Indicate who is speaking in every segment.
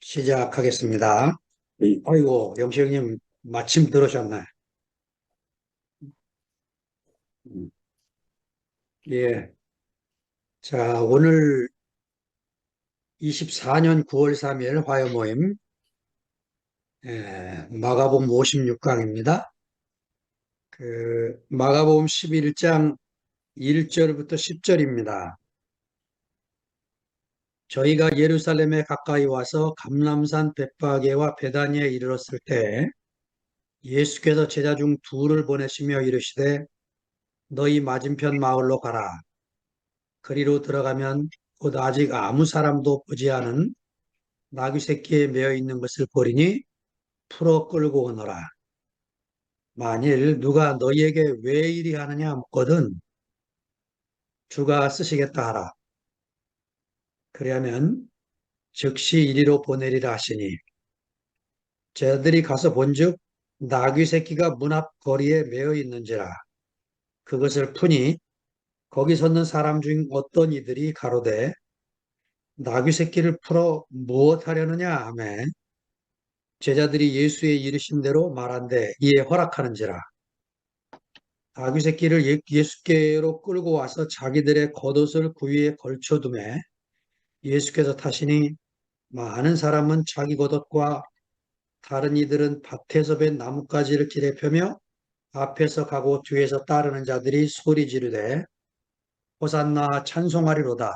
Speaker 1: 시작하겠습니다. 아이고, 영시 형님, 마침 들어오셨네. 음, 예. 자, 오늘 24년 9월 3일 화요 모임, 마가복음 56강입니다. 마가복음 11장 1절부터 10절입니다. 저희가 예루살렘에 가까이 와서 감람산 벳파게와 베다니에 이르렀을 때 예수께서 제자 중 둘을 보내시며 이르시되 너희 맞은편 마을로 가라. 그리로 들어가면 곧 아직 아무 사람도 보지 않은 나귀 새끼에 매어 있는 것을 보리니 풀어 끌고 오너라. 만일 누가 너희에게 왜 이리 하느냐 묻거든 주가 쓰시겠다 하라. 그리하면 즉시 이리로 보내리라 하시니 제자들이 가서 본즉 나귀 새끼가 문 앞 거리에 매어 있는지라. 그것을 푸니 거기 섰는 사람 중 어떤 이들이 가로되 나귀 새끼를 풀어 무엇하려느냐 하매 제자들이 예수의 이르신 대로 말한데 이에 허락하는지라. 아귀 새끼를 예수께로 끌고 와서 자기들의 겉옷을 그 위에 걸쳐두매 예수께서 타시니 많은 사람은 자기 겉옷과 다른 이들은 밭에서 벤 나뭇가지를 길에 펴며 앞에서 가고 뒤에서 따르는 자들이 소리 지르되 호산나 찬송하리로다.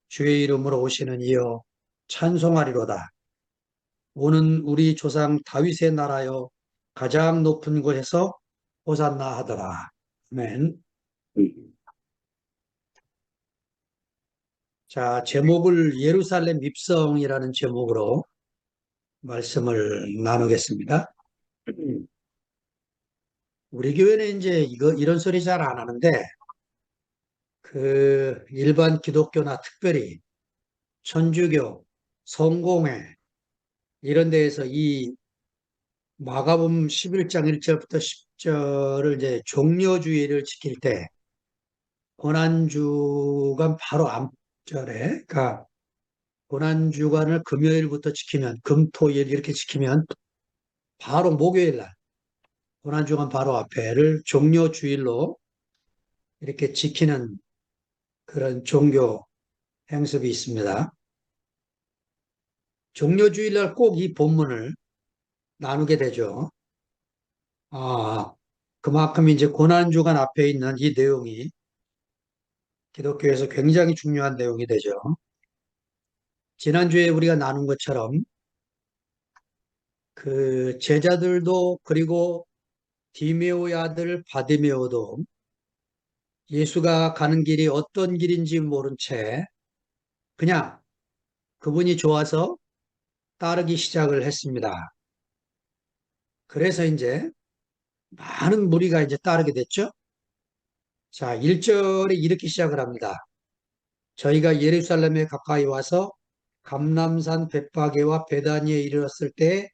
Speaker 1: 주의 이름으로 오시는 이여 찬송하리로다. 오는 우리 조상 다윗의 나라여 가장 높은 곳에서 호산나 하더라. 아멘. 자, 제목을 예루살렘 입성이라는 제목으로 말씀을 나누겠습니다. 우리 교회는 이제 이런 소리 잘 안 하는데, 일반 기독교나 특별히 천주교, 성공회, 이런 데에서 이 마가복음 11장 1절부터 10절을 이제 종려주의를 지킬 때, 고난주간 바로 앞절에, 그러니까 고난주간을 금요일부터 지키면, 금토일 이렇게 지키면 바로 목요일 날, 고난주간 바로 앞에를 종려주일로 이렇게 지키는 그런 종교 행습이 있습니다. 종려주일날 꼭 이 본문을 나누게 되죠. 아, 그만큼 이제 고난주간 앞에 있는 이 내용이 기독교에서 굉장히 중요한 내용이 되죠. 지난주에 우리가 나눈 것처럼 그 제자들도 그리고 디메오의 아들 바디메오도 예수가 가는 길이 어떤 길인지 모른 채 그냥 그분이 좋아서 따르기 시작을 했습니다. 그래서 이제 많은 무리가 이제 따르게 됐죠. 자, 1절에 이렇게 시작을 합니다. 저희가 예루살렘에 가까이 와서 감람산 벳파게와 베다니에 이르렀을 때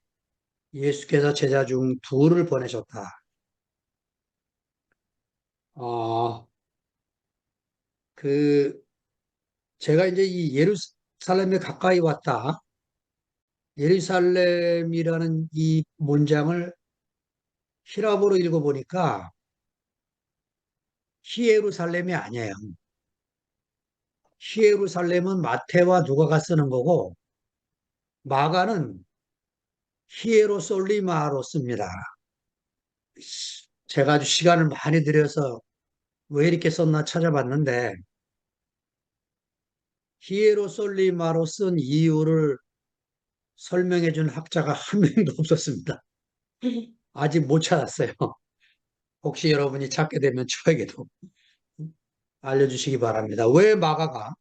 Speaker 1: 예수께서 제자 중 둘을 보내셨다. 어, 그 제가 이제 이 예루살렘에 가까이 왔다. 예루살렘이라는 이 문장을 히랍어로 읽어보니까 히에루살렘이 아니에요. 히에루살렘은 마태와 누가가 쓰는 거고 마가는 히에로솔리마로 씁니다. 제가 아주 시간을 많이 들여서 왜 이렇게 썼나 찾아봤는데 히에로솔리마로 쓴 이유를 설명해 준 학자가 한 명도 없었습니다. 아직 못 찾았어요. 혹시 여러분이 찾게 되면 저에게도 알려주시기 바랍니다. 왜 마가가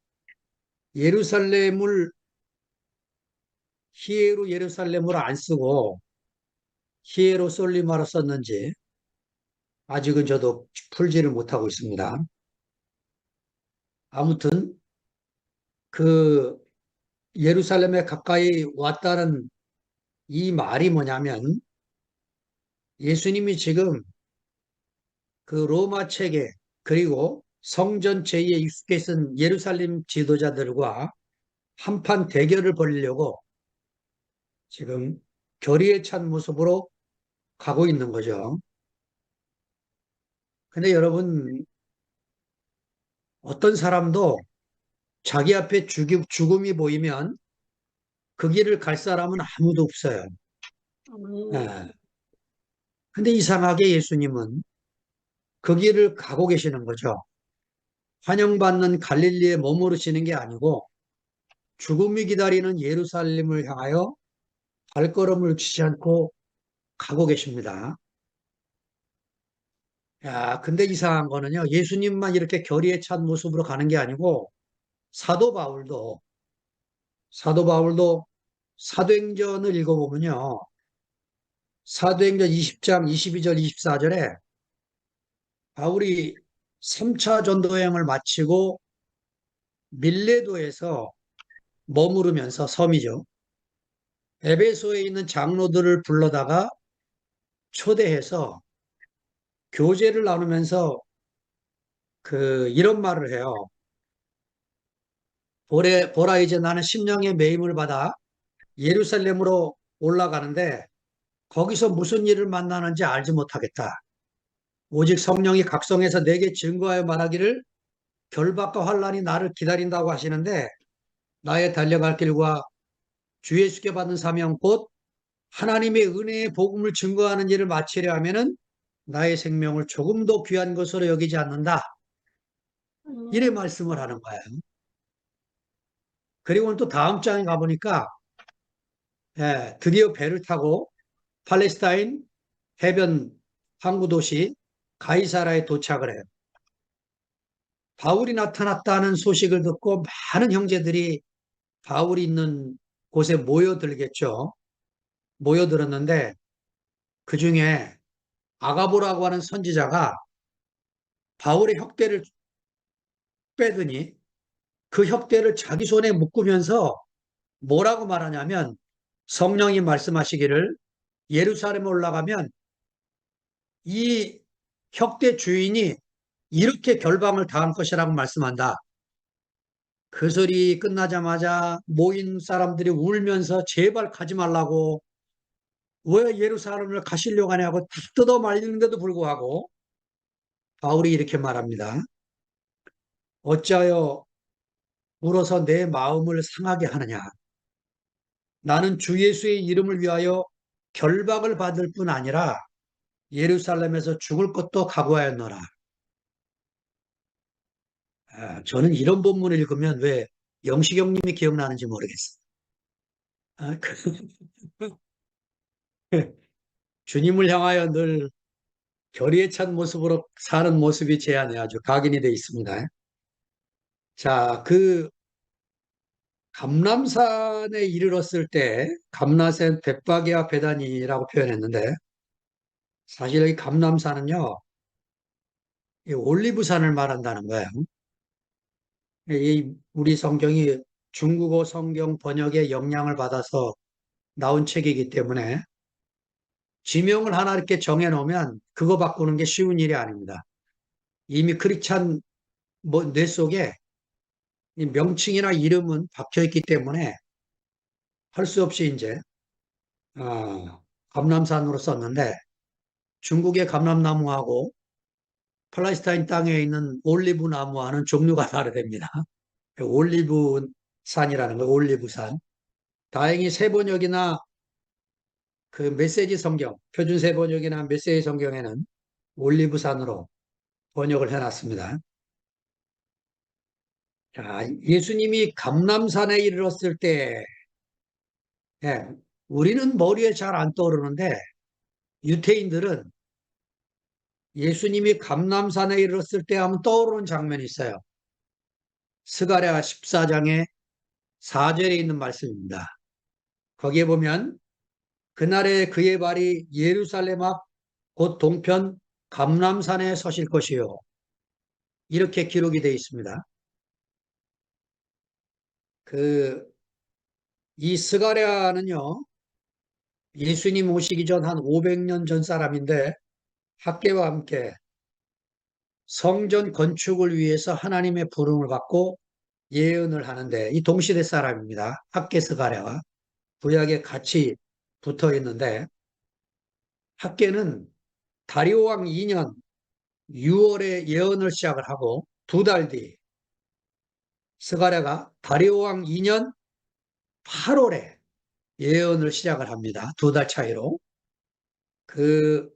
Speaker 1: 예루살렘을 히에로 예루살렘으로 안 쓰고 히에로솔리마로 썼는지 아직은 저도 풀지를 못하고 있습니다. 아무튼 그 예루살렘에 가까이 왔다는 이 말이 뭐냐면 예수님이 지금 그 로마 체계 그리고 성전 제의에 익숙해 있은 예루살렘 지도자들과 한판 대결을 벌이려고 지금 결의에 찬 모습으로 가고 있는 거죠. 근데 여러분, 어떤 사람도 자기 앞에 죽음이 보이면 그 길을 갈 사람은 아무도 없어요. 예. 근데 이상하게 예수님은 그 길을 가고 계시는 거죠. 환영받는 갈릴리에 머무르시는 게 아니고 죽음이 기다리는 예루살렘을 향하여 발걸음을 치지 않고 가고 계십니다. 야, 근데 이상한 거는요, 예수님만 이렇게 결의에 찬 모습으로 가는 게 아니고 사도 바울도, 사도 바울도 사도행전을 읽어보면요, 사도행전 20장 22절 24절에 바울이 3차 전도 여행을 마치고 밀레도에서 머무르면서 섬이죠. 에베소에 있는 장로들을 불러다가 초대해서 교제를 나누면서 이런 말을 해요. 보라 이제 나는 심령의 매임을 받아 예루살렘으로 올라가는데 거기서 무슨 일을 만나는지 알지 못하겠다. 오직 성령이 각성해서 내게 증거하여 말하기를 결박과 환란이 나를 기다린다고 하시는데 나의 달려갈 길과 주 예수께 받은 사명 곧 하나님의 은혜의 복음을 증거하는 일을 마치려 하면은 나의 생명을 조금도 귀한 것으로 여기지 않는다. 이래 말씀을 하는 거예요. 그리고는 또 다음 장에 가보니까 드디어 배를 타고 팔레스타인 해변 항구 도시 가이사라에 도착을 해요. 바울이 나타났다는 소식을 듣고 많은 형제들이 바울이 있는 곳에 모여들겠죠. 모여들었는데 그 중에 아가보라고 하는 선지자가 바울의 혁대를 빼더니 그 혁대를 자기 손에 묶으면서 뭐라고 말하냐면 성령이 말씀하시기를 예루살렘에 올라가면 이 혁대 주인이 이렇게 결방을 당할 것이라고 말씀한다. 그 소리 끝나자마자 모인 사람들이 울면서 제발 가지 말라고 왜 예루살렘을 가시려고 하냐고 다 뜯어 말리는데도 불구하고 바울이 이렇게 말합니다. 어찌하여 울어서 내 마음을 상하게 하느냐. 나는 주 예수의 이름을 위하여 결박을 받을 뿐 아니라 예루살렘에서 죽을 것도 각오하였노라. 저는 이런 본문을 읽으면 왜 영시경님이 기억나는지 모르겠어요. 아, 주님을 향하여 늘 결의에 찬 모습으로 사는 모습이 제 안에 아주 각인이 되어 있습니다. 자, 감람산에 이르렀을 때 감람산 벳바게와 베다니라고 표현했는데 사실 이 감람산은요, 이 올리브산을 말한다는 거예요. 우리 성경이 중국어 성경 번역의 영향을 받아서 나온 책이기 때문에 지명을 하나 이렇게 정해놓으면 그거 바꾸는 게 쉬운 일이 아닙니다. 이미 크리스찬 뇌 속에 이 명칭이나 이름은 박혀 있기 때문에 할 수 없이 이제 감람산으로 썼는데 중국의 감람나무하고 팔레스타인 땅에 있는 올리브 나무와는 종류가 다르답니다. 올리브 산이라는 거예요. 올리브산. 다행히 세 번역이나 그 메시지 성경, 표준 세 번역이나 메시지 성경에는 올리브산으로 번역을 해놨습니다. 자, 예수님이 감람산에 이르렀을 때, 예, 우리는 머리에 잘 안 떠오르는데 유태인들은 예수님이 감람산에 이르렀을 때 하면 떠오르는 장면이 있어요. 스가랴 14장의 4절에 있는 말씀입니다. 거기에 보면 그날에 그의 발이 예루살렘 앞 곧 동편 감람산에 서실 것이요. 이렇게 기록이 되어 있습니다. 이 스가랴는요, 예수님 오시기 전 한 500년 전 사람인데 학계와 함께 성전 건축을 위해서 하나님의 부름을 받고 예언을 하는데 이 동시대 사람입니다. 학계 스가랴와 구약에 같이 붙어 있는데 학계는 다리오 왕 2년 6월에 예언을 시작을 하고 두 달 뒤 스가랴가 다리오 왕 2년 8월에 예언을 시작을 합니다. 두 달 차이로. 그,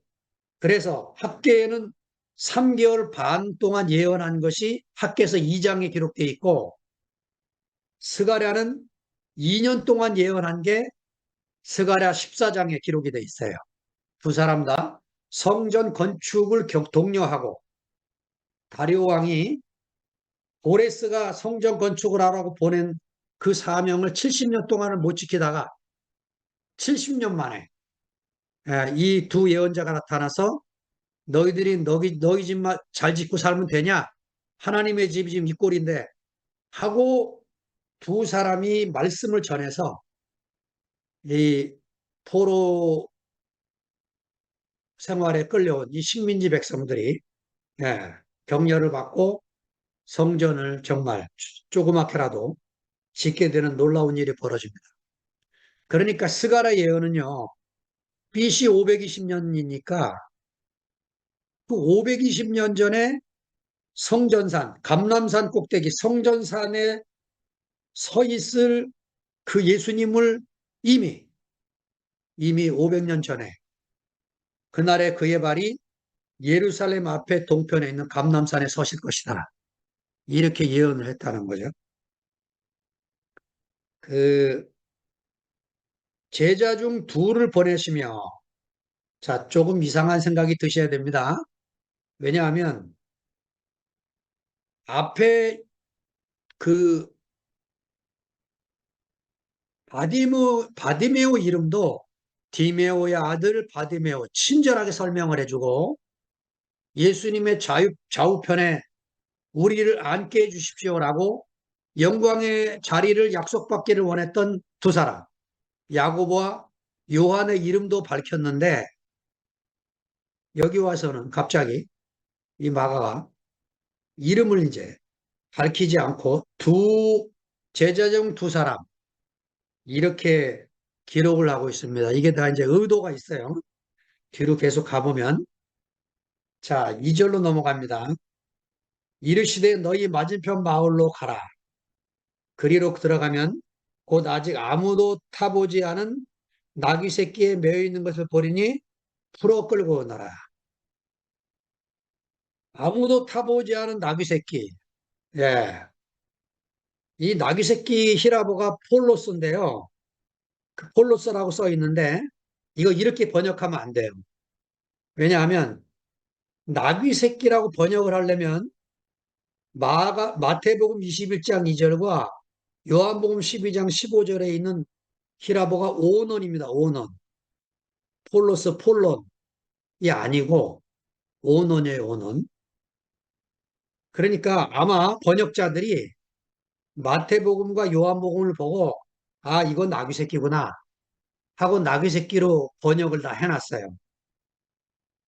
Speaker 1: 그래서 학계에는 3개월 반 동안 예언한 것이 학계에서 2장에 기록되어 있고 스가랴는 2년 동안 예언한 게 스가랴 14장에 기록이 되어 있어요. 두 사람 다 성전 건축을 독려하고 다리오 왕이 고레스가 성전 건축을 하라고 보낸 그 사명을 70년 동안을 못 지키다가 70년 만에 이 두 예언자가 나타나서 너희들이 너희 집만 잘 짓고 살면 되냐? 하나님의 집이 지금 이 꼴인데 하고 두 사람이 말씀을 전해서 이 포로 생활에 끌려온 이 식민지 백성들이 예, 격려를 받고 성전을 정말 조그맣게라도 짓게 되는 놀라운 일이 벌어집니다. 그러니까 스가랴 예언은요. BC 520년이니까 그 520년 전에 성전산, 감람산 꼭대기 성전산에 서 있을 그 예수님을 이미 500년 전에 그날의 그의 발이 예루살렘 앞에 동편에 있는 감람산에 서실 것이다. 이렇게 예언을 했다는 거죠. 그 제자 중 둘을 보내시며 자, 조금 이상한 생각이 드셔야 됩니다. 왜냐하면 앞에 그 바디메오 이름도 디메오의 아들 바디메오 친절하게 설명을 해주고 예수님의 좌우편에 우리를 앉게 해주십시오라고 영광의 자리를 약속받기를 원했던 두 사람 야고보와 요한의 이름도 밝혔는데 여기 와서는 갑자기 이 마가가 이름을 이제 밝히지 않고 두 제자 중 두 사람 이렇게 기록을 하고 있습니다. 이게 다 이제 의도가 있어요. 뒤로 계속 가보면 자, 2절로 넘어갑니다. 이르시되 너희 맞은편 마을로 가라. 그리로 들어가면 곧 아직 아무도 타보지 않은 나귀 새끼에 매여 있는 것을 보리니 풀어 끌고 오너라. 아무도 타보지 않은 나귀 새끼. 예. 이 나귀 새끼 히라보가 폴로스인데요. 그 폴로스라고 써 있는데 이거 이렇게 번역하면 안 돼요. 왜냐하면 나귀 새끼라고 번역을 하려면 마태복음 21장 2절과 요한복음 12장 15절에 있는 히라보가 오논입니다. 오논. 폴로스 폴론이 아니고 오논이에요. 오논. 그러니까 아마 번역자들이 마태복음과 요한복음을 보고 아 이건 나귀 새끼구나 하고 나귀 새끼로 번역을 다 해놨어요.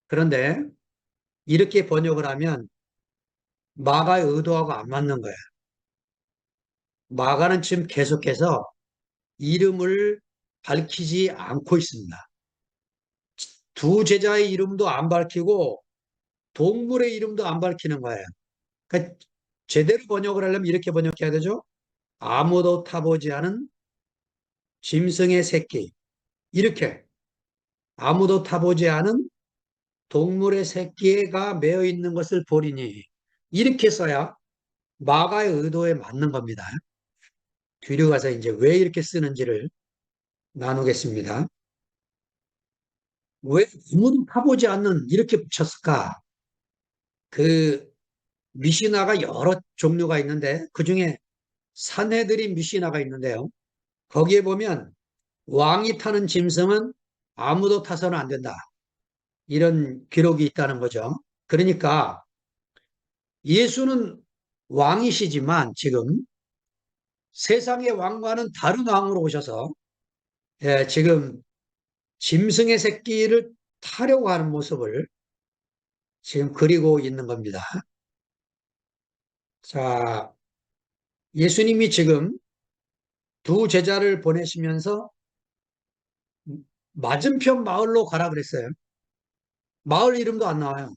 Speaker 1: 그런데 이렇게 번역을 하면 마가의 의도하고 안 맞는 거예요. 마가는 지금 계속해서 이름을 밝히지 않고 있습니다. 두 제자의 이름도 안 밝히고 동물의 이름도 안 밝히는 거예요. 그러니까 제대로 번역을 하려면 이렇게 번역해야 되죠. 아무도 타보지 않은 짐승의 새끼. 이렇게 아무도 타보지 않은 동물의 새끼가 매어 있는 것을 보리니 이렇게 써야 마가의 의도에 맞는 겁니다. 뒤로 가서 이제 왜 이렇게 쓰는지를 나누겠습니다. 왜 아무도 타보지 않는 이렇게 붙였을까? 그 미시나가 여러 종류가 있는데 그중에 산헤드린 미시나가 있는데요. 거기에 보면 왕이 타는 짐승은 아무도 타서는 안 된다. 이런 기록이 있다는 거죠. 그러니까 예수는 왕이시지만 지금 세상의 왕과는 다른 왕으로 오셔서 지금 짐승의 새끼를 타려고 하는 모습을 지금 그리고 있는 겁니다. 자, 예수님이 지금 두 제자를 보내시면서 맞은편 마을로 가라 그랬어요. 마을 이름도 안 나와요.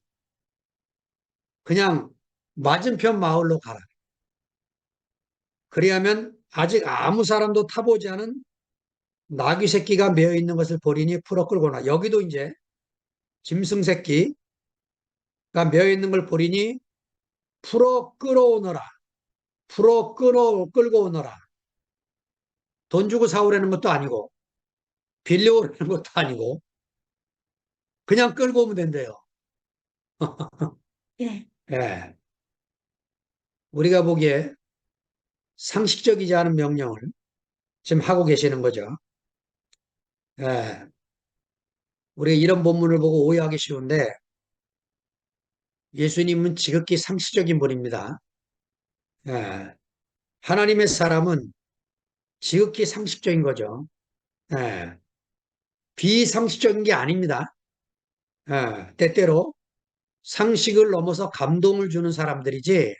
Speaker 1: 그냥 맞은편 마을로 가라. 그리하면 아직 아무 사람도 타보지 않은 나귀 새끼가 메어 있는 것을 보리니 풀어 끌고 나. 여기도 이제 짐승 새끼가 메어 있는 걸 보리니 풀어 끌어오너라. 끌고 오너라. 돈 주고 사오라는 것도 아니고, 빌려오라는 것도 아니고, 그냥 끌고 오면 된대요. 예. 예. 우리가 보기에 상식적이지 않은 명령을 지금 하고 계시는 거죠. 예. 우리 이런 본문을 보고 오해하기 쉬운데, 예수님은 지극히 상식적인 분입니다. 예. 하나님의 사람은 지극히 상식적인 거죠. 예. 비상식적인 게 아닙니다. 예. 때때로 상식을 넘어서 감동을 주는 사람들이지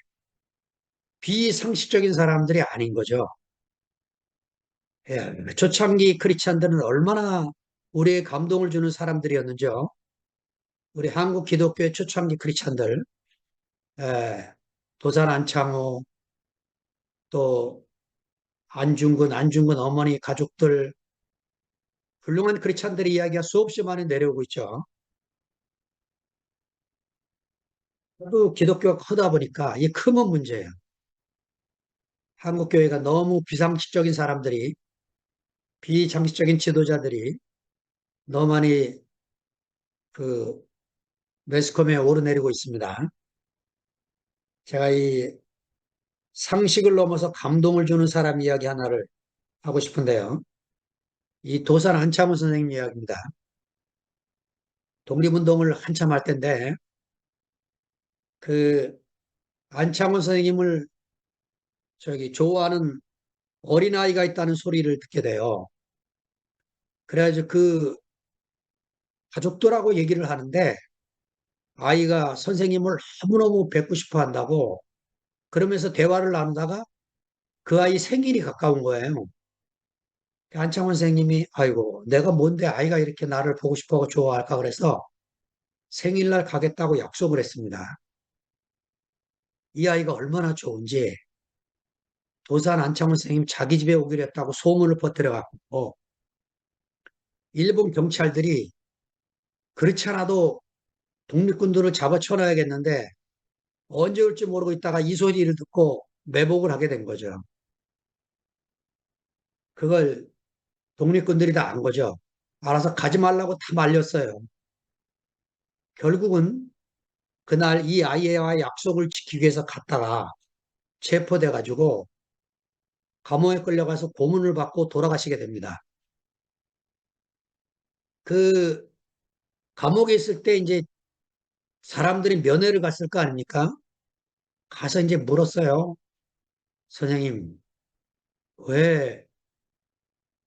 Speaker 1: 비상식적인 사람들이 아닌 거죠. 예. 초창기 크리스찬들은 얼마나 우리의 감동을 주는 사람들이었는지요. 우리 한국 기독교의 초창기 크리스찬들, 예. 도산 안창호, 또 안중근 어머니 가족들, 훌륭한 크리스찬들의 이야기가 수없이 많이 내려오고 있죠. 또 기독교가 크다 보니까 이 크면 문제예요. 한국 교회가 너무 비상식적인 사람들이, 비상식적인 지도자들이 너무 많이 그 매스컴에 오르내리고 있습니다. 제가 이 상식을 넘어서 감동을 주는 사람 이야기 하나를 하고 싶은데요. 이 도산 안창호 선생님 이야기입니다. 독립운동을 한참 할 때인데 그 안창호 선생님을 좋아하는 어린아이가 있다는 소리를 듣게 돼요. 그래가지고 그 가족들하고 얘기를 하는데 아이가 선생님을 너무너무 뵙고 싶어 한다고 그러면서 대화를 나누다가 그 아이 생일이 가까운 거예요. 안창원 선생님이 아이고 내가 뭔데 아이가 이렇게 나를 보고 싶어하고 좋아할까 그래서 생일날 가겠다고 약속을 했습니다. 이 아이가 얼마나 좋은지 도산 안창원 선생님 자기 집에 오기로 했다고 소문을 퍼뜨려갖고 일본 경찰들이 그렇지 않아도 독립군들을 잡아쳐놔야겠는데 언제 올지 모르고 있다가 이 소리를 듣고 매복을 하게 된 거죠. 그걸 독립군들이 다 안 거죠. 알아서 가지 말라고 다 말렸어요. 결국은 그날 이 아이와 약속을 지키기 위해서 갔다가 체포돼 가지고 감옥에 끌려가서 고문을 받고 돌아가시게 됩니다. 그 감옥에 있을 때 이제 사람들이 면회를 갔을 거 아닙니까? 가서 이제 물었어요. 선생님, 왜,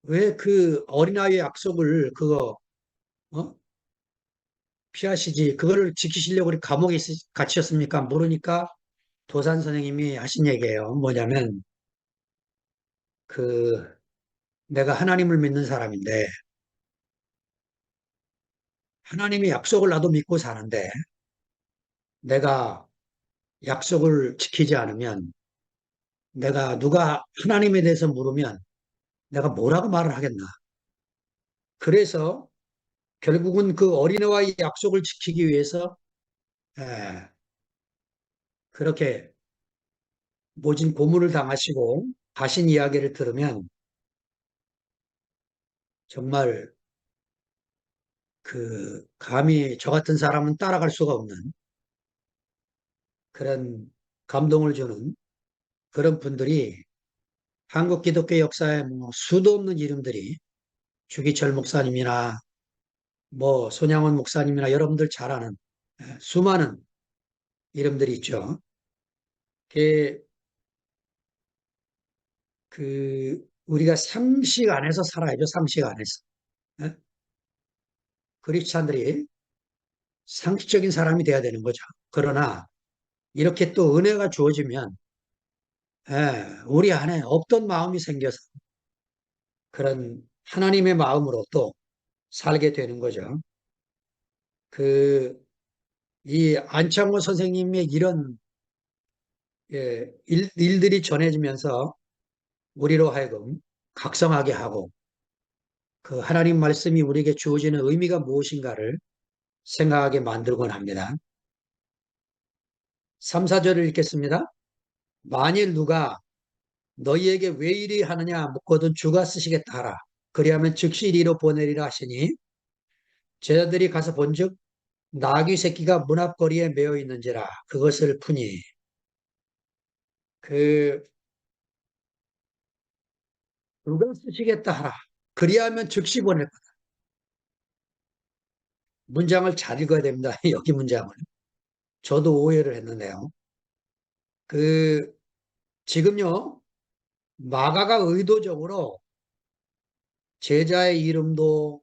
Speaker 1: 왜 그 어린아이의 약속을 어? 피하시지? 그거를 지키시려고 우리 감옥에 갇히셨습니까? 물으니까 도산 선생님이 하신 얘기예요. 뭐냐면, 그, 내가 하나님을 믿는 사람인데, 하나님이 약속을 나도 믿고 사는데, 내가 약속을 지키지 않으면, 내가 누가 하나님에 대해서 물으면, 내가 뭐라고 말을 하겠나. 그래서 결국은 그 어린애와의 약속을 지키기 위해서, 에, 그렇게 모진 고문을 당하시고, 하신 이야기를 들으면, 정말 감히 저 같은 사람은 따라갈 수가 없는 그런 감동을 주는 그런 분들이 한국 기독교 역사에 뭐 수도 없는 이름들이 주기철 목사님이나 뭐 손양원 목사님이나 여러분들 잘 아는 수많은 이름들이 있죠. 그게 우리가 상식 안에서 살아야죠. 상식 안에서. 예? 크리스찬들이 상식적인 사람이 돼야 되는 거죠. 그러나 이렇게 또 은혜가 주어지면 우리 안에 없던 마음이 생겨서 그런 하나님의 마음으로 또 살게 되는 거죠. 그, 이 안창호 선생님의 이런 일들이 전해지면서 우리로 하여금 각성하게 하고 그 하나님 말씀이 우리에게 주어지는 의미가 무엇인가를 생각하게 만들곤 합니다. 3, 4절을 읽겠습니다. 만일 누가 너희에게 왜 이리 하느냐 묻거든 주가 쓰시겠다 하라. 그리하면 즉시 이리로 보내리라 하시니 제자들이 가서 본즉 나귀 새끼가 문 앞거리에 메어 있는지라 그것을 푸니 그 누가 쓰시겠다 하라. 그리하면 즉시 보낼 거다. 문장을 잘 읽어야 됩니다. 여기 문장을. 저도 오해를 했는데요. 그 지금요 마가가 의도적으로 제자의 이름도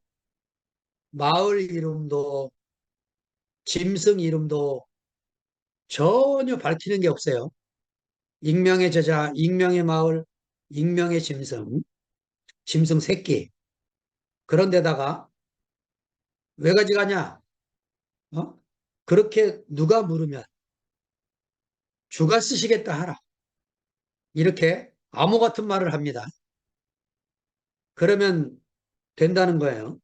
Speaker 1: 마을 이름도 짐승 이름도 전혀 밝히는 게 없어요. 익명의 제자, 익명의 마을, 익명의 짐승, 짐승 새끼. 그런데다가 왜 가져가냐? 어? 그렇게 누가 물으면 주가 쓰시겠다 하라. 이렇게 암호 같은 말을 합니다. 그러면 된다는 거예요.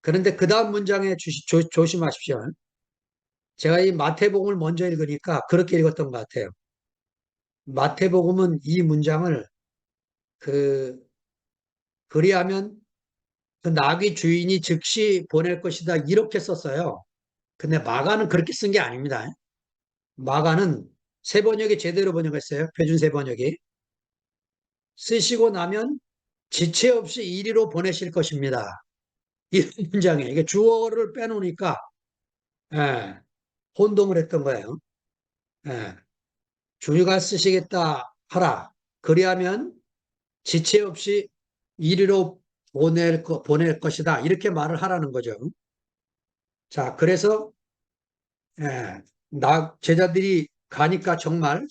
Speaker 1: 그런데 그 다음 문장에 조심하십시오. 제가 이 마태복음을 먼저 읽으니까 그렇게 읽었던 것 같아요. 마태복음은 이 문장을 그 그리하면 그 나귀 주인이 즉시 보낼 것이다 이렇게 썼어요. 근데 마가는 그렇게 쓴 게 아닙니다. 마가는 새 번역이 제대로 번역했어요. 표준 새 번역이. 쓰시고 나면 지체 없이 이리로 보내실 것입니다. 이 문장에 이게 주어를 빼놓으니까 예, 혼동을 했던 거예요. 예, 주가 쓰시겠다 하라. 그리하면 지체 없이 이리로 보낼 것이다. 이렇게 말을 하라는 거죠. 자, 그래서 제자들이 가니까 정말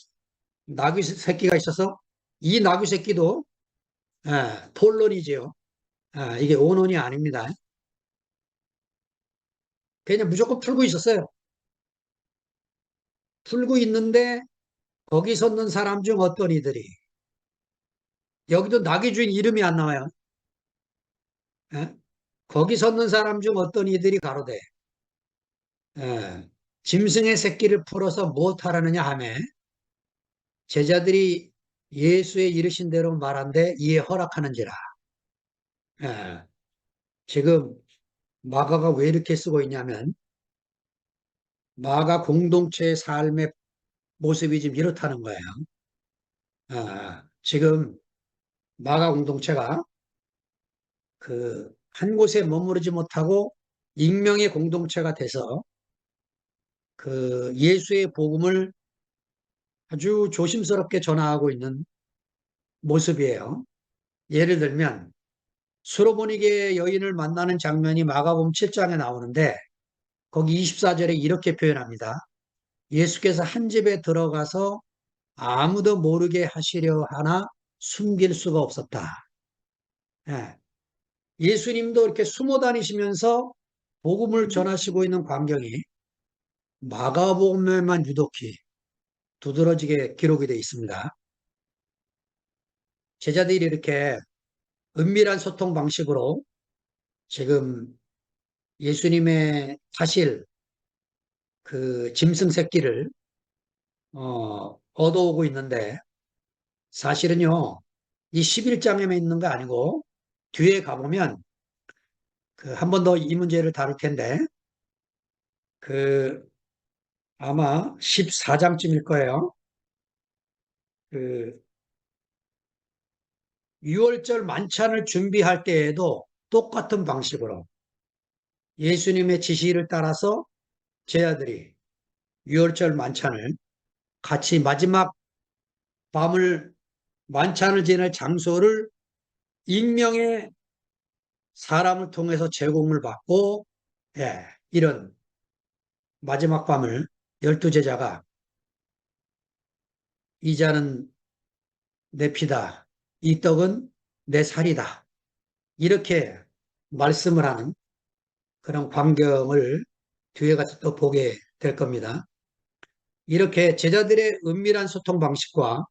Speaker 1: 나귀 새끼가 있어서 이 나귀 새끼도 폴론이지요. 이게 원혼이 아닙니다. 그냥 무조건 풀고 있었어요. 풀고 있는데 거기 섰는 사람 중 어떤 이들이 여기도 나귀 주인 이름이 안 나와요. 예? 거기 섰는 사람 중 어떤 이들이 가로되 짐승의 새끼를 풀어서 무엇하라느냐 하매 제자들이 예수의 이르신 대로 말한데 이에 허락하는지라. 예, 지금 마가가 왜 이렇게 쓰고 있냐면 마가 공동체의 삶의 모습이 지금 이렇다는 거예요. 지금 마가 공동체가 그 한 곳에 머무르지 못하고 익명의 공동체가 돼서 그 예수의 복음을 아주 조심스럽게 전하고 있는 모습이에요. 예를 들면 수로보니게 여인을 만나는 장면이 마가복음 7장에 나오는데 거기 24절에 이렇게 표현합니다. 예수께서 한 집에 들어가서 아무도 모르게 하시려 하나 숨길 수가 없었다. 예. 예수님도 이렇게 숨어 다니시면서 복음을 전하시고 있는 광경이 마가복음에만 유독히 두드러지게 기록이 되어 있습니다. 제자들이 이렇게 은밀한 소통 방식으로 지금 예수님의 사실 그 짐승 새끼를 얻어오고 있는데 사실은요 이 11장에만 있는 거 아니고 뒤에 가보면 그 한 번 더 이 문제를 다룰 텐데 그 아마 14장쯤일 거예요. 그 6월절 만찬을 준비할 때에도 똑같은 방식으로 예수님의 지시를 따라서 제자들이 6월절 만찬을 같이 마지막 밤을 만찬을 지낼 장소를 익명의 사람을 통해서 제공을 받고 이런 마지막 밤을 12제자가 이 잔은 내 피다. 이 떡은 내 살이다. 이렇게 말씀을 하는 그런 광경을 뒤에 가서 또 보게 될 겁니다. 이렇게 제자들의 은밀한 소통 방식과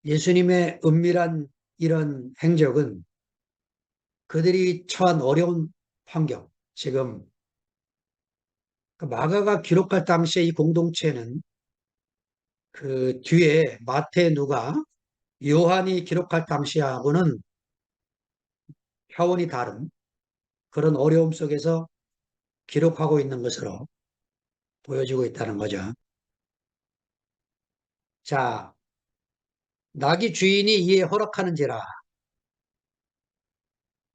Speaker 1: 예수님의 은밀한 이런 행적은 그들이 처한 어려운 환경, 지금 그 마가가 기록할 당시에 이 공동체는 그 뒤에 마태, 누가, 요한이 기록할 당시하고는 차원이 다른 그런 어려움 속에서 기록하고 있는 것으로 보여지고 있다는 거죠. 자, 나귀 주인이 이에 허락하는지라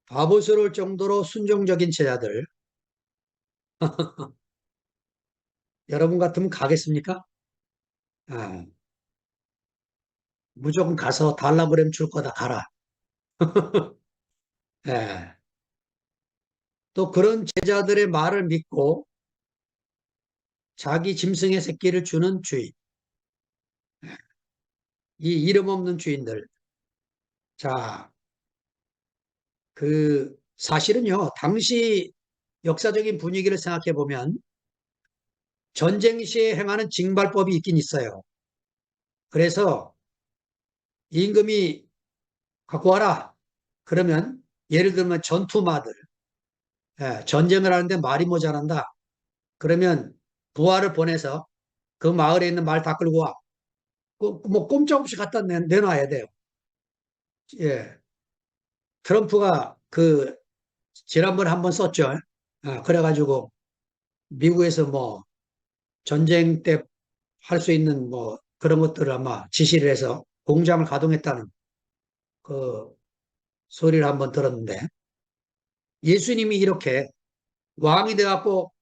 Speaker 1: 바보스러울 정도로 순종적인 제자들, 여러분 같으면 가겠습니까? 아, 무조건 가서 달라 그러면 줄 거다 가라. 예. 또 그런 제자들의 말을 믿고 자기 짐승의 새끼를 주는 주인, 이 이름 없는 주인들. 자, 그 사실은요, 당시 역사적인 분위기를 생각해 보면 전쟁 시에 행하는 징발법이 있긴 있어요. 그래서 임금이 갖고 와라. 그러면 예를 들면 전투마들, 전쟁을 하는데 말이 모자란다. 그러면 부하를 보내서 그 마을에 있는 말 다 끌고 와. 뭐 꼼짝없이 갖다 내놔야 돼요. 예. 트럼프가 그 지난번에 한번 썼죠. 그래가지고 미국에서 뭐 전쟁 때 할 수 있는 뭐 그런 것들을 아마 지시를 해서 공장을 가동했다는 그 소리를 한번 들었는데 예수님이 이렇게 왕이 돼갖고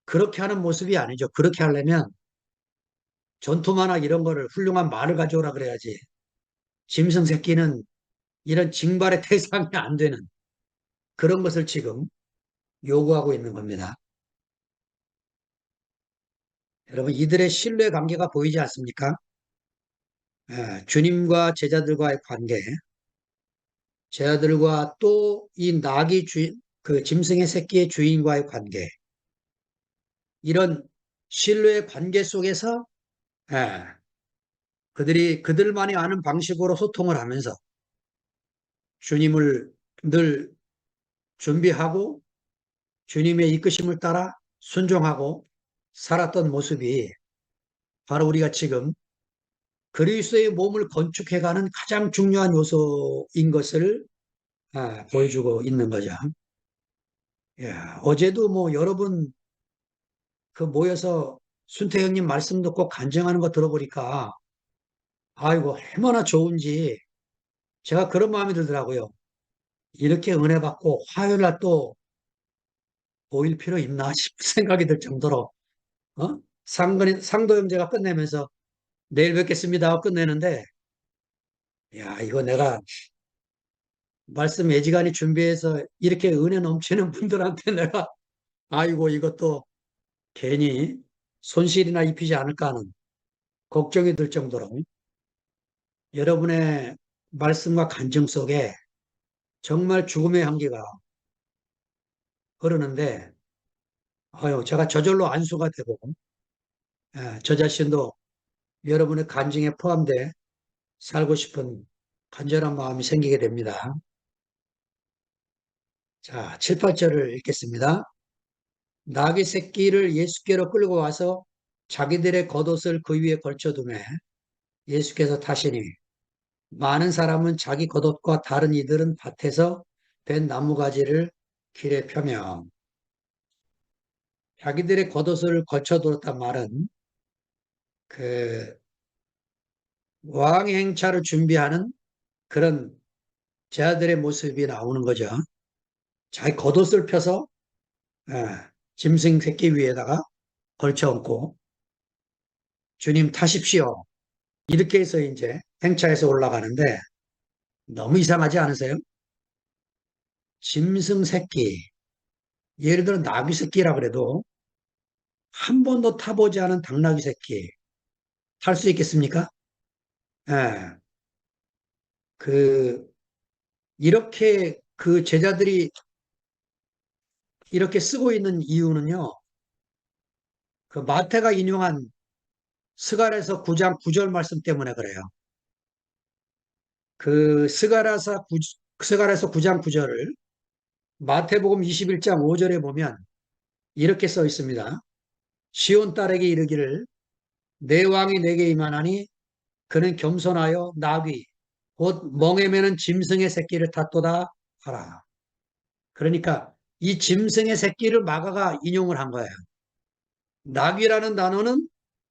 Speaker 1: 그렇게 하는 모습이 아니죠. 그렇게 하려면 전투마나 이런 거를 훌륭한 말을 가져오라 그래야지. 짐승 새끼는 이런 징발의 대상이 안 되는 그런 것을 지금 요구하고 있는 겁니다. 여러분, 이들의 신뢰 관계가 보이지 않습니까? 주님과 제자들과의 관계, 제자들과 또 이 낙이 주인, 그 짐승의 새끼의 주인과의 관계, 이런 신뢰의 관계 속에서 예, 그들이 그들만이 아는 방식으로 소통을 하면서 주님을 늘 준비하고 주님의 이끄심을 따라 순종하고 살았던 모습이 바로 우리가 지금 그리스도의 몸을 건축해가는 가장 중요한 요소인 것을 보여주고 있는 거죠. 예, 어제도 뭐 여러분 그 모여서 순태형님 말씀 듣고 간증하는 거 들어보니까 아이고 얼마나 좋은지 제가 그런 마음이 들더라고요. 이렇게 은혜 받고 화요일 날 또 모일 필요 있나 싶은 생각이 들 정도로 상도 형제가 끝내면서 내일 뵙겠습니다 하고 끝내는데 야 이거 내가 말씀 예지간히 준비해서 이렇게 은혜 넘치는 분들한테 내가 아이고 이것도 괜히 손실이나 입히지 않을까 하는 걱정이 들 정도로 여러분의 말씀과 간증 속에 정말 죽음의 향기가 흐르는데 아유 제가 저절로 안수가 되고 저 자신도 여러분의 간증에 포함돼 살고 싶은 간절한 마음이 생기게 됩니다. 자, 7, 8절을 읽겠습니다. 나귀 새끼를 예수께로 끌고 와서 자기들의 겉옷을 그 위에 걸쳐두매 예수께서 타시니 많은 사람은 자기 겉옷과 다른 이들은 밭에서 벤 나무가지를 길에 펴며 자기들의 겉옷을 걸쳐두었단 말은 그 왕의 행차를 준비하는 그런 제자들의 모습이 나오는 거죠. 자기 겉옷을 펴서 짐승 새끼 위에다가 걸쳐 얹고 주님 타십시오. 이렇게 해서 이제 행차해서 올라가는데 너무 이상하지 않으세요? 짐승 새끼, 예를 들어 나귀 새끼라 그래도 한 번도 타보지 않은 당나귀 새끼 탈 수 있겠습니까? 예, 그 이렇게 그 제자들이 이렇게 쓰고 있는 이유는요. 그 마태가 인용한 스가랴서 9장 9절 말씀 때문에 그래요. 그 스가랴서 9장 9절을 마태복음 21장 5절에 보면 이렇게 써 있습니다. 시온 딸에게 이르기를 내 왕이 내게 임하나니 그는 겸손하여 나귀 곧 멍에 매는 짐승의 새끼를 탔도다 하라. 그러니까 이 짐승의 새끼를 마가가 인용을 한 거예요. 나귀라는 단어는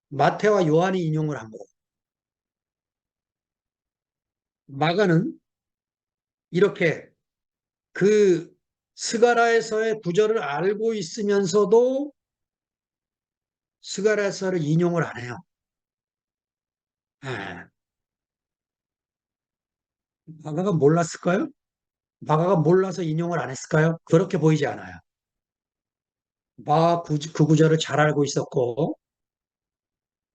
Speaker 1: 마태와 요한이 인용을 한 거고 마가는 이렇게 그 스가랴에서의 구절을 알고 있으면서도 스가랴서를 인용을 안 해요. 예. 마가가 몰랐을까요? 마가가 몰라서 인용을 안 했을까요? 그렇게 보이지 않아요. 마가 그 구절을 잘 알고 있었고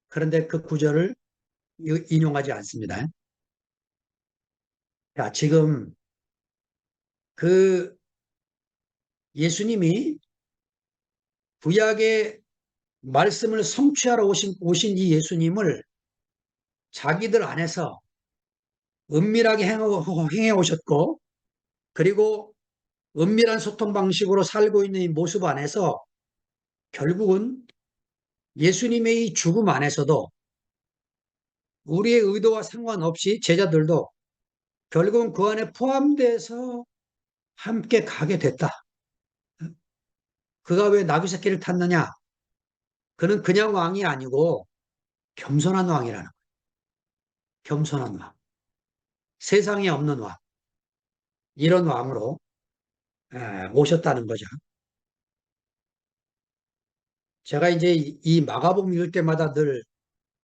Speaker 1: 그런데 그 구절을 인용하지 않습니다. 자, 지금 그 예수님이 구약의 말씀을 성취하러 오신 이 예수님을 자기들 안에서 은밀하게 행해 오셨고, 그리고 은밀한 소통 방식으로 살고 있는 이 모습 안에서 결국은 예수님의 이 죽음 안에서도 우리의 의도와 상관없이 제자들도 결국은 그 안에 포함돼서 함께 가게 됐다. 그가 왜 나귀 새끼를 탔느냐? 그는 그냥 왕이 아니고 겸손한 왕이라는 거예요. 겸손한 왕. 세상에 없는 왕. 이런 왕으로 모셨다는 거죠. 제가 이제 이 마가복음 읽을 때마다 늘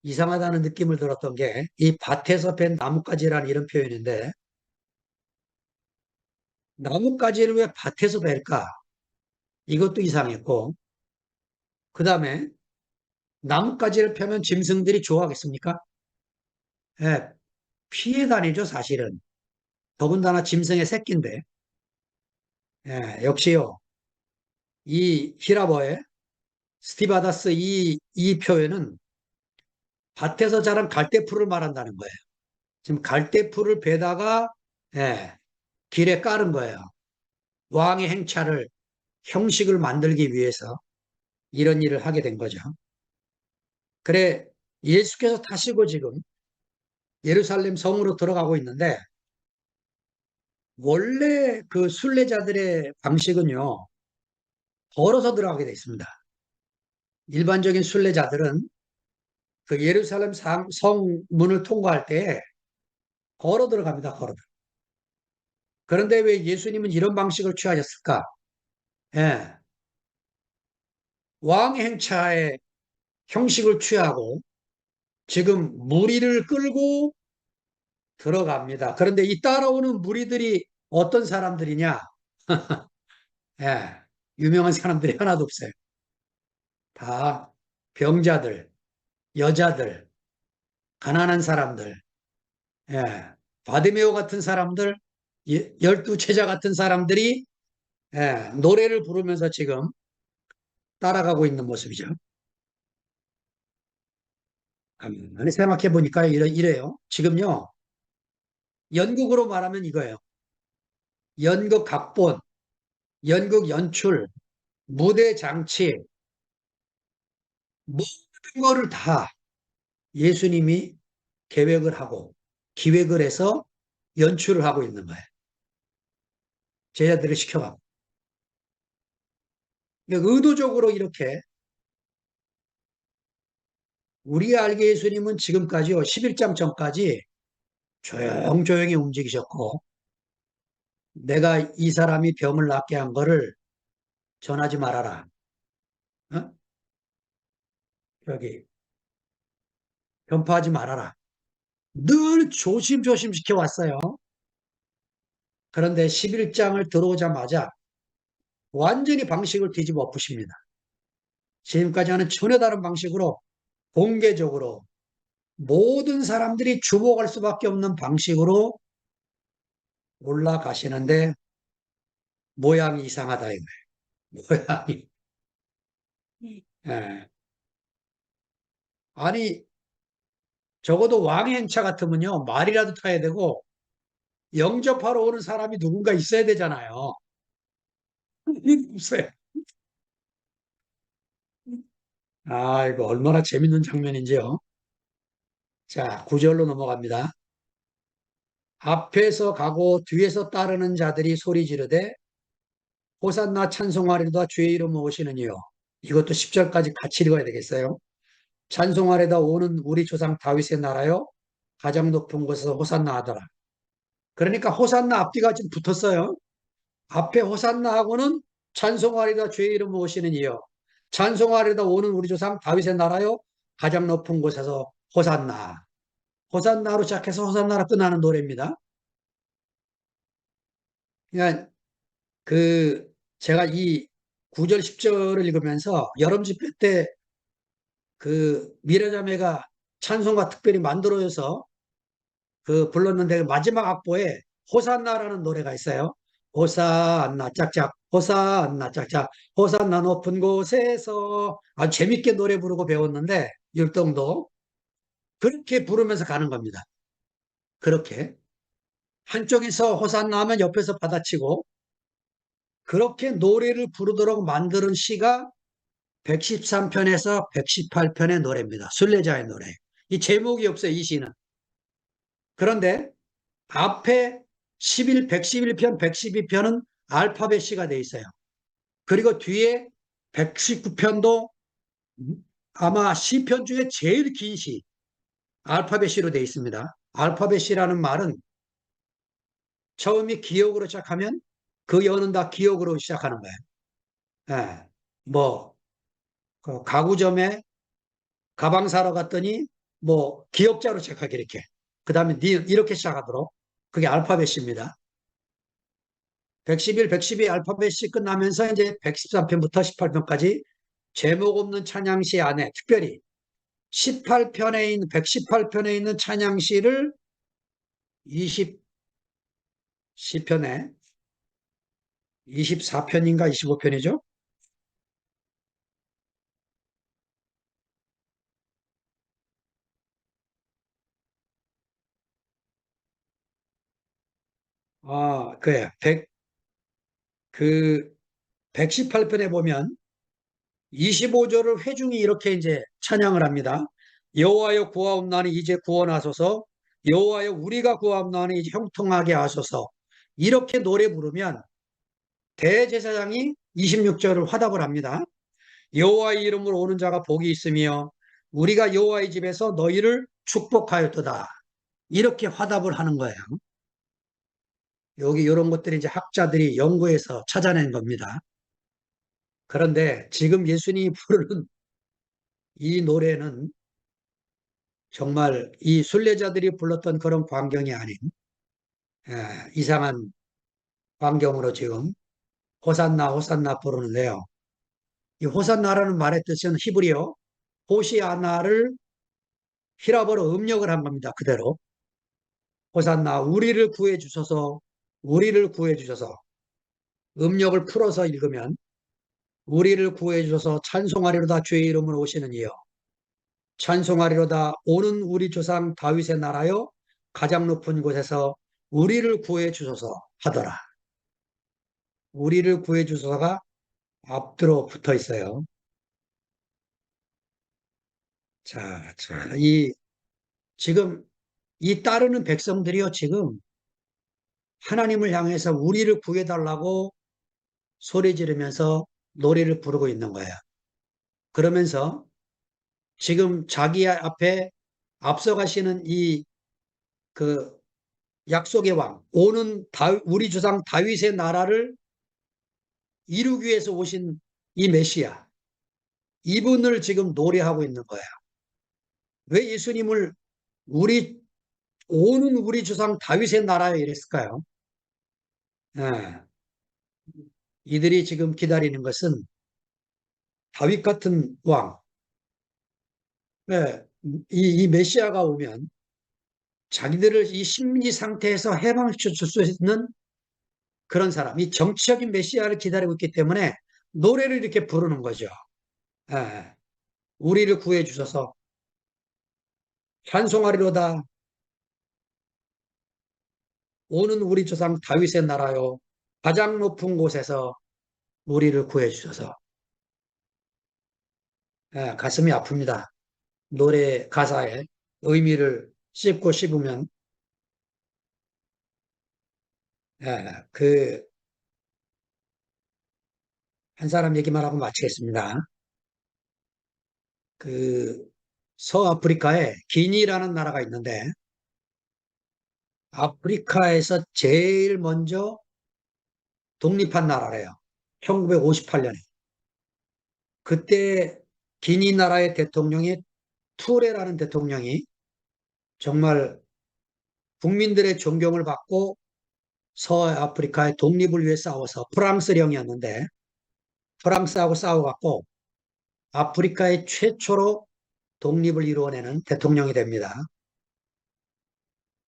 Speaker 1: 이상하다는 느낌을 들었던 게 이 밭에서 벤 나뭇가지라는 이런 표현인데 나뭇가지를 왜 밭에서 벨까? 이것도 이상했고 그 다음에 나뭇가지를 펴면 짐승들이 좋아하겠습니까? 예, 피해 다니죠 사실은. 더군다나 짐승의 새끼인데 역시요 이 히라버의 스티바다스 이 표현은 밭에서 자란 갈대풀을 말한다는 거예요. 지금 갈대풀을 베다가 예, 길에 깔은 거예요. 왕의 행차를 형식을 만들기 위해서 이런 일을 하게 된 거죠. 그래 예수께서 타시고 지금 예루살렘 성으로 들어가고 있는데 원래 그 순례자들의 방식은요 걸어서 들어가게 돼 있습니다. 일반적인 순례자들은 그 예루살렘 성문을 통과할 때 걸어 들어갑니다. 걸어. 그런데 왜 예수님은 이런 방식을 취하셨을까? 예, 왕의 행차의 형식을 취하고 지금 무리를 끌고 들어갑니다. 그런데 이 따라오는 무리들이 어떤 사람들이냐? 예, 유명한 사람들이 하나도 없어요. 다 병자들, 여자들, 가난한 사람들, 예, 바디메오 같은 사람들, 12제자 같은 사람들이 노래를 부르면서 지금 따라가고 있는 모습이죠. 가만히 생각해 보니까 이래요. 지금요, 연극으로 말하면 이거예요. 연극 각본, 연극 연출, 무대 장치, 모든 거를 다 예수님이 계획을 하고 기획을 해서 연출을 하고 있는 거예요. 제자들을 시켜가고. 그러니까 의도적으로 이렇게 우리가 알기에 예수님은 지금까지요, 11장 전까지 조용조용히 움직이셨고, 내가 이 사람이 병을 낫게 한 거를 전하지 말아라. 어? 여기, 변파하지 말아라. 늘 조심조심 시켜왔어요. 그런데 11장을 들어오자마자 완전히 방식을 뒤집어 엎으십니다. 지금까지 하는 전혀 다른 방식으로 공개적으로 모든 사람들이 주목할 수밖에 없는 방식으로 올라가시는데 모양이 이상하다 이거예요. 모양이. 예. 아니, 적어도 왕의 행차 같으면요, 말이라도 타야 되고, 영접하러 오는 사람이 누군가 있어야 되잖아요. 없어요. 아, 이거 얼마나 재밌는 장면인지요. 자, 구절로 넘어갑니다. 앞에서 가고 뒤에서 따르는 자들이 소리 지르되 호산나 찬송하리로다 주의 이름 오시는 이요. 이것도 10절까지 같이 읽어야 되겠어요. 찬송하리다 오는 우리 조상 다윗의 나라요. 가장 높은 곳에서 호산나 하더라. 그러니까 호산나 앞뒤가 지금 붙었어요. 앞에 호산나 하고는 찬송하리다 주의 이름 오시는 이요. 찬송하리다 오는 우리 조상 다윗의 나라요. 가장 높은 곳에서 호산나. 호산나로 시작해서 호산나로 끝나는 노래입니다. 그러니까 그 제가 이 9절 10절을 읽으면서 여름 집회 때 그 미래자매가 찬송가 특별히 만들어서 그 불렀는데 마지막 악보에 호산나라는 노래가 있어요. 호산나 짝짝 호산나 짝짝 호산나 높은 곳에서 아주 재밌게 노래 부르고 배웠는데 율동도 그렇게 부르면서 가는 겁니다. 그렇게 한쪽에서 호산나 하면 옆에서 받아치고 그렇게 노래를 부르도록 만드는 시가 113편에서 118편의 노래입니다. 순례자의 노래. 이 제목이 없어요, 이 시는. 그런데 앞에 111편, 112편은 알파벳 시가 돼 있어요. 그리고 뒤에 119편도 아마 시편 중에 제일 긴 시, 알파벳 시로 돼 있습니다. 알파벳 시라는 말은 처음이 기역으로 시작하면 그 여는 다 기역으로 시작하는 거예요. 예. 뭐, 그 가구점에 가방 사러 갔더니 뭐 기역자로 시작하게 이렇게. 그 다음에 이렇게 시작하도록. 그게 알파벳입니다. 111, 112 알파벳이 끝나면서 이제 113편부터 18편까지 제목 없는 찬양시 안에 특별히 18편에 있는 118편에 있는 찬양시를 20 시편에 24편인가 25편이죠? 아, 그래. 그 118편에 보면 25절을 회중이 이렇게 이제 찬양을 합니다. 여호와여 구하옵나니 이제 구원하소서. 여호와여 우리가 구하옵나니 이제 형통하게 하소서. 이렇게 노래 부르면 대제사장이 26절을 화답을 합니다. 여호와의 이름으로 오는 자가 복이 있으며 우리가 여호와의 집에서 너희를 축복하였도다. 이렇게 화답을 하는 거예요. 여기 이런 것들이 이제 학자들이 연구해서 찾아낸 겁니다. 그런데 지금 예수님이 부르는 이 노래는 정말 이 순례자들이 불렀던 그런 광경이 아닌 이상한 광경으로 지금 호산나 호산나 부르는데요. 이 호산나라는 말의 뜻은 히브리어 호시아나를 히라보로 음력을 한 겁니다. 그대로. 호산나 우리를 구해 주소서 우리를 구해 주셔서 음력을 풀어서 읽으면 우리를 구해 주셔서 찬송하리로다 주의 이름으로 오시는 이여 찬송하리로다 오는 우리 조상 다윗의 나라여 가장 높은 곳에서 우리를 구해 주소서 하더라. 우리를 구해 주소서가 앞뒤로 붙어 있어요. 자, 지금 이 따르는 백성들이요, 지금 하나님을 향해서 우리를 구해달라고 소리 지르면서 노래를 부르고 있는 거예요. 그러면서 지금 자기 앞에 앞서가시는 그 약속의 왕, 오는 우리 조상 다윗의 나라를 이루기 위해서 오신 이 메시아, 이분을 지금 노래하고 있는 거예요. 왜 예수님을 우리 오는 우리 조상 다윗의 나라에 이랬을까요? 예, 이들이 지금 기다리는 것은 다윗 같은 왕, 예, 이 메시아가 오면 자기들을 이 심리 상태에서 해방시켜 줄 수 있는 그런 사람, 이 정치적인 메시아를 기다리고 있기 때문에 노래를 이렇게 부르는 거죠. 예. 우리를 구해 주셔서 찬송하리로다. 오는 우리 조상 다윗의 나라요. 가장 높은 곳에서 우리를 구해 주셔서. 예, 가슴이 아픕니다. 노래 가사에 의미를 씹고 씹으면, 예, 한 사람 얘기만 하고 마치겠습니다. 그, 서아프리카에 기니라는 나라가 있는데, 아프리카에서 제일 먼저 독립한 나라래요. 1958년에. 그때 기니 나라의 대통령이 투레라는 대통령이 정말 국민들의 존경을 받고 서아프리카의 독립을 위해 싸워서 프랑스령이었는데 프랑스하고 싸워갖고 아프리카의 최초로 독립을 이루어내는 대통령이 됩니다.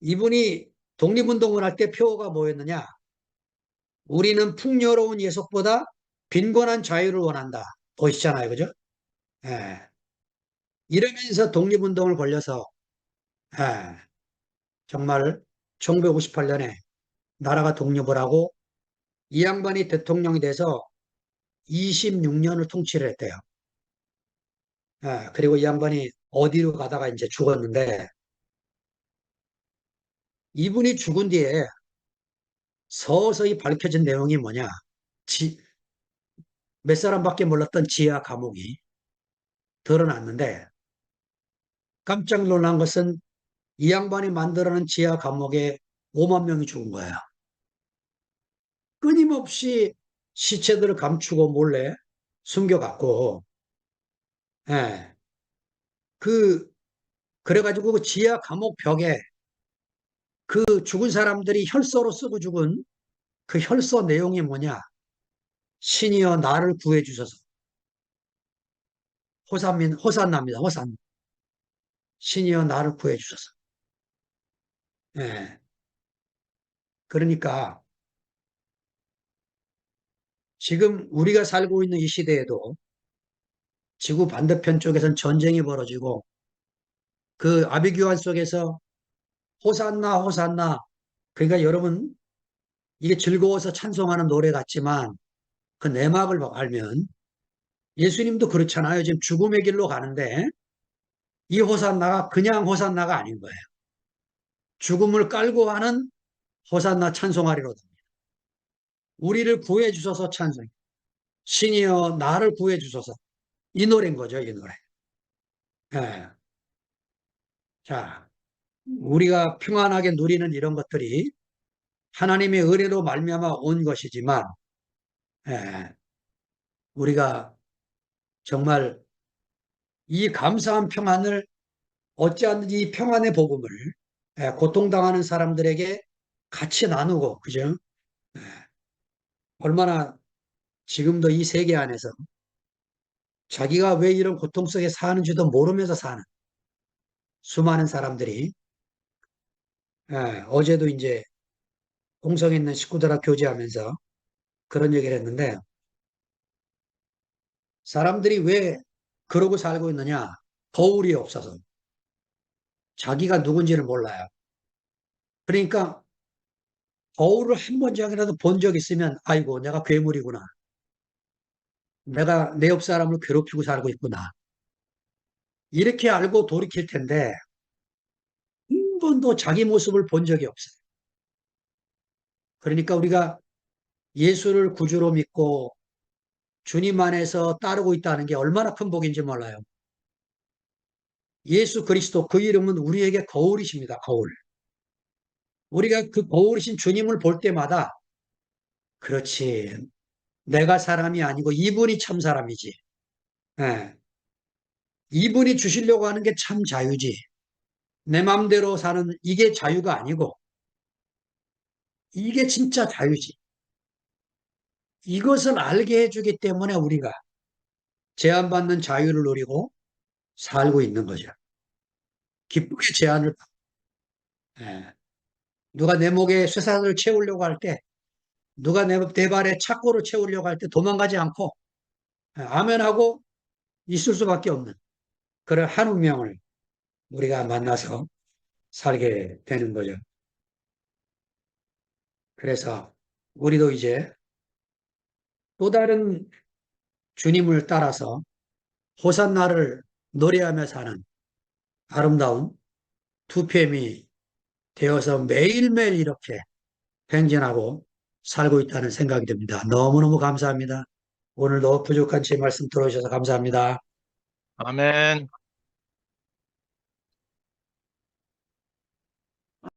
Speaker 1: 이분이 독립운동을 할 때 표어가 뭐였느냐? 우리는 풍요로운 예속보다 빈곤한 자유를 원한다. 보이시잖아요. 그죠? 예. 이러면서 독립운동을 벌려서 예, 정말 1958년에 나라가 독립을 하고 이 양반이 대통령이 돼서 26년을 통치를 했대요. 그리고 이 양반이 어디로 가다가 이제 죽었는데 이분이 죽은 뒤에 서서히 밝혀진 내용이 뭐냐? 지- 몇 사람밖에 몰랐던 지하 감옥이 드러났는데 깜짝 놀란 것은 이 양반이 만들어낸 지하 감옥에 5만 명이 죽은 거야. 끊임없이 시체들을 감추고 몰래 숨겨갖고, 예, 그, 그래가지고 그 지하 감옥 벽에 그 죽은 사람들이 혈서로 쓰고 죽은 그 혈서 내용이 뭐냐? 신이여 나를 구해 주소서. 호산나입니다. 호산. 신이여 나를 구해 주소서. 예. 그러니까 지금 우리가 살고 있는 이 시대에도 지구 반대편 쪽에선 전쟁이 벌어지고 그 아비규환 속에서 호산나 호산나 그러니까 여러분 이게 즐거워서 찬송하는 노래 같지만 그 내막을 알면 예수님도 그렇잖아요. 지금 죽음의 길로 가는데 이 호산나가 그냥 호산나가 아닌 거예요. 죽음을 깔고 하는 호산나 찬송하리로다. 우리를 구해 주셔서 찬송. 신이여 나를 구해 주소서. 이 노래인 거죠, 이 노래. 예. 자, 우리가 평안하게 누리는 이런 것들이 하나님의 은혜로 말미암아 온 것이지만 예, 우리가 정말 이 감사한 평안을 어찌하든지 이 평안의 복음을 고통당하는 사람들에게 같이 나누고 그죠? 예, 얼마나 지금도 이 세계 안에서 자기가 왜 이런 고통 속에 사는지도 모르면서 사는 수많은 사람들이 어제도 이제 공성에 있는 식구들하고 교제하면서 그런 얘기를 했는데 사람들이 왜 그러고 살고 있느냐? 거울이 없어서 자기가 누군지를 몰라요. 그러니까 거울을 한 번씩이라도 본 적 있으면 아이고 내가 괴물이구나. 내가 내 옆 사람을 괴롭히고 살고 있구나. 이렇게 알고 돌이킬 텐데 한 번도 자기 모습을 본 적이 없어요. 그러니까 우리가 예수를 구주로 믿고 주님 안에서 따르고 있다는 게 얼마나 큰 복인지 몰라요. 예수 그리스도 그 이름은 우리에게 거울이십니다. 거울. 우리가 그 거울이신 주님을 볼 때마다 그렇지. 내가 사람이 아니고 이분이 참 사람이지. 예. 이분이 주시려고 하는 게 참 자유지. 내 마음대로 사는 이게 자유가 아니고 이게 진짜 자유지. 이것을 알게 해주기 때문에 우리가 제한받는 자유를 누리고 살고 있는 거죠. 기쁘게 제한을 받고. 예. 누가 내 목에 쇠사슬을 채우려고 할 때, 누가 내 발에 착고를 채우려고 할 때 도망가지 않고 아멘하고 있을 수밖에 없는 그런 한 운명을 우리가 만나서 살게 되는 거죠. 그래서 우리도 이제 또 다른 주님을 따라서 호산나를 노래하며 사는 아름다운 투팸이 되어서 매일매일 이렇게 행진하고 살고 있다는 생각이 듭니다. 너무너무 감사합니다. 오늘도 부족한 제 말씀 들어주셔서 감사합니다.
Speaker 2: 아멘.